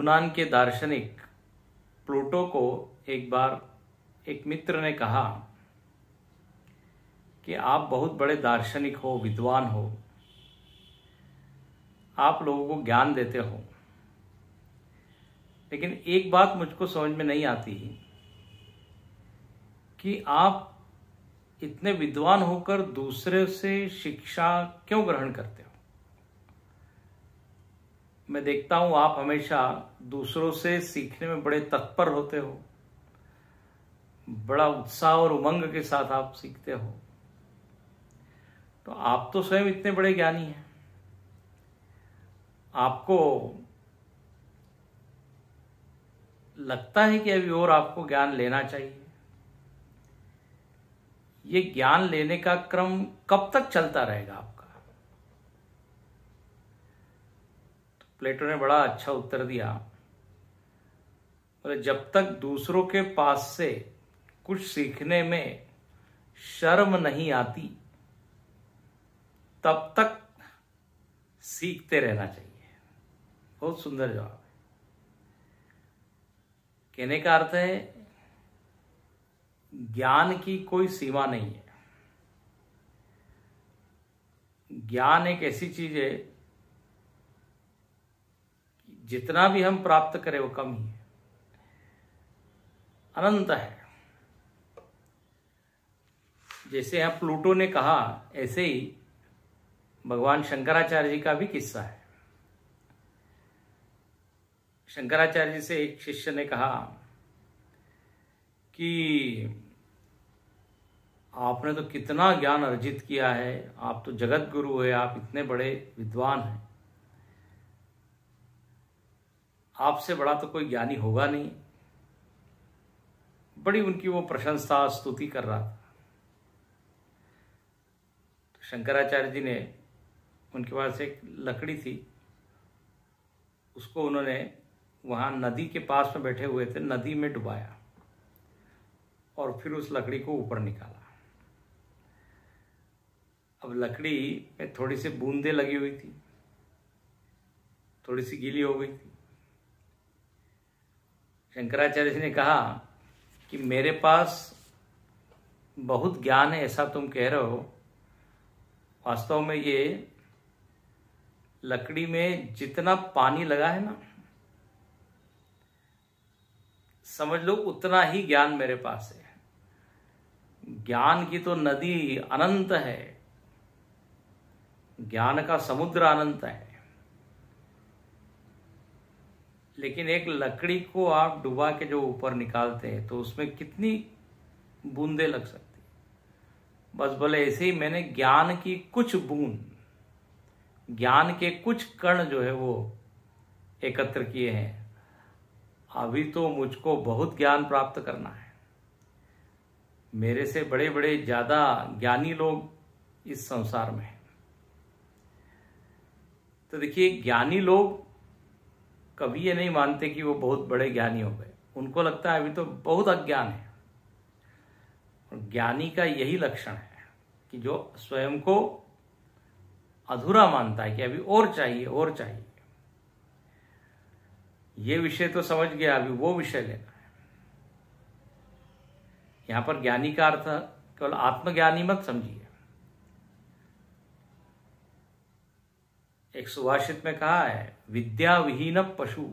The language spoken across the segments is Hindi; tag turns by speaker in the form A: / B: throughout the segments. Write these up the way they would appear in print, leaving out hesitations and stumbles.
A: यूनान के दार्शनिक प्लूटो को एक बार एक मित्र ने कहा कि आप बहुत बड़े दार्शनिक हो, विद्वान हो, आप लोगों को ज्ञान देते हो, लेकिन एक बात मुझको समझ में नहीं आती कि आप इतने विद्वान होकर दूसरे से शिक्षा क्यों ग्रहण करते हो। मैं देखता हूं आप हमेशा दूसरों से सीखने में बड़े तत्पर होते हो, बड़ा उत्साह और उमंग के साथ आप सीखते हो। तो आप तो स्वयं इतने बड़े ज्ञानी हैं, आपको लगता है कि अभी और आपको ज्ञान लेना चाहिए। ये ज्ञान लेने का क्रम कब तक चलता रहेगा आपका? तो प्लेटो ने बड़ा अच्छा उत्तर दिया, बोले जब तक दूसरों के पास से कुछ सीखने में शर्म नहीं आती तब तक सीखते रहना चाहिए। बहुत सुंदर जवाब है। कहने का अर्थ है ज्ञान की कोई सीमा नहीं है। ज्ञान एक ऐसी चीज है, जितना भी हम प्राप्त करें वो कम ही है, अनंत है। जैसे यहां प्लूटो ने कहा, ऐसे ही भगवान शंकराचार्य जी का भी किस्सा है। शंकराचार्य जी से एक शिष्य ने कहा कि आपने तो कितना ज्ञान अर्जित किया है, आप तो जगत गुरु है, आप इतने बड़े विद्वान हैं, आपसे बड़ा तो कोई ज्ञानी होगा नहीं। बड़ी उनकी वो प्रशंसा स्तुति कर रहा था। तो शंकराचार्य जी ने, उनके पास एक लकड़ी थी, उसको उन्होंने वहां नदी के पास में बैठे हुए थे, नदी में डुबाया और फिर उस लकड़ी को ऊपर निकाला। अब लकड़ी में थोड़ी सी बूंदें लगी हुई थी, थोड़ी सी गीली हो गई थी। शंकराचार्य जी ने कहा कि मेरे पास बहुत ज्ञान है ऐसा तुम कह रहे हो, वास्तव में ये लकड़ी में जितना पानी लगा है ना, समझ लो उतना ही ज्ञान मेरे पास है। ज्ञान की तो नदी अनंत है, ज्ञान का समुद्र अनंत है, लेकिन एक लकड़ी को आप डुबा के जो ऊपर निकालते हैं तो उसमें कितनी बूंदें लग सकती। बस बोले ऐसे ही मैंने ज्ञान की कुछ बूंद, ज्ञान के कुछ कण जो है वो एकत्र किए हैं। अभी तो मुझको बहुत ज्ञान प्राप्त करना है। मेरे से बड़े बड़े ज्यादा ज्ञानी लोग इस संसार में हैं। तो देखिए, ज्ञानी लोग कभी ये नहीं मानते कि वो बहुत बड़े ज्ञानी हो गए। उनको लगता है अभी तो बहुत अज्ञान है। और ज्ञानी का यही लक्षण है कि जो स्वयं को अधूरा मानता है कि अभी और चाहिए और चाहिए। ये विषय तो समझ गया, अभी वो विषय लेना है। यहां पर ज्ञानी का अर्थ केवल आत्मज्ञानी मत समझिए। एक सुभाषित में कहा है, विद्या विहीन पशु।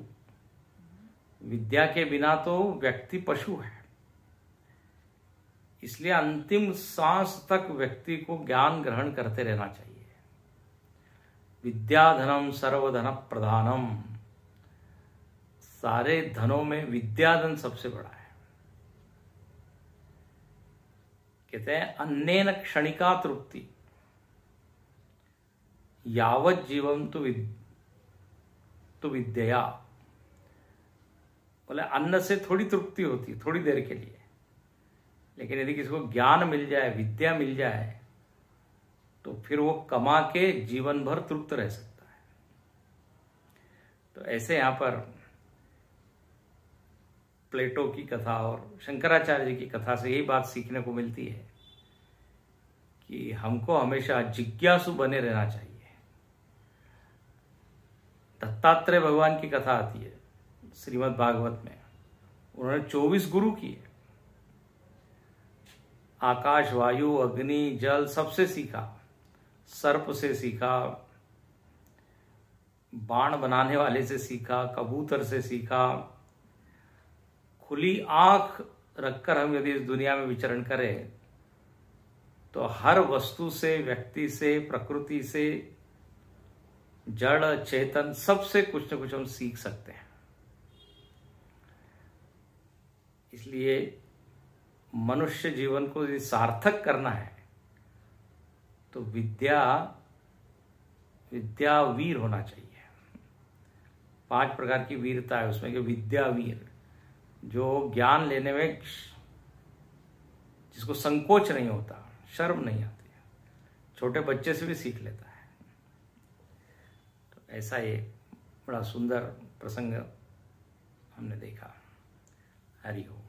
A: विद्या के बिना तो व्यक्ति पशु है। इसलिए अंतिम सांस तक व्यक्ति को ज्ञान ग्रहण करते रहना चाहिए। विद्याधनम सर्वधन प्रधानम। सारे धनों में विद्याधन सबसे बड़ा है। कहते हैं अन्नेन क्षणिका तृप्ति यावत जीवम तो विद्या। बोले अन्न से थोड़ी तृप्ति होती, थोड़ी देर के लिए, लेकिन यदि किसी को ज्ञान मिल जाए, विद्या मिल जाए, तो फिर वो कमा के जीवन भर तृप्त रह सकता है। तो ऐसे यहां पर प्लेटो की कथा और शंकराचार्य जी की कथा से यही बात सीखने को मिलती है कि हमको हमेशा जिज्ञासु बने रहना चाहिए। दत्तात्रेय भगवान की कथा आती है, श्रीमद् भागवत में उन्होंने 24 गुरु किए। आकाश, वायु, अग्नि, जल सबसे सीखा, सर्प से सीखा, बाण बनाने वाले से सीखा, कबूतर से सीखा। खुली आंख रखकर हम यदि इस दुनिया में विचरण करें तो हर वस्तु से, व्यक्ति से, प्रकृति से, जड़ चेतन सबसे कुछ न कुछ हम सीख सकते हैं। इसलिए मनुष्य जीवन को यदि सार्थक करना है तो विद्यावीर होना चाहिए। 5 प्रकार की वीरता है उसमें कि विद्यावीर, जो ज्ञान लेने में जिसको संकोच नहीं होता, शर्म नहीं आती, छोटे बच्चे से भी सीख लेता है। तो ऐसा ये बड़ा सुंदर प्रसंग हमने देखा। हरि ओम।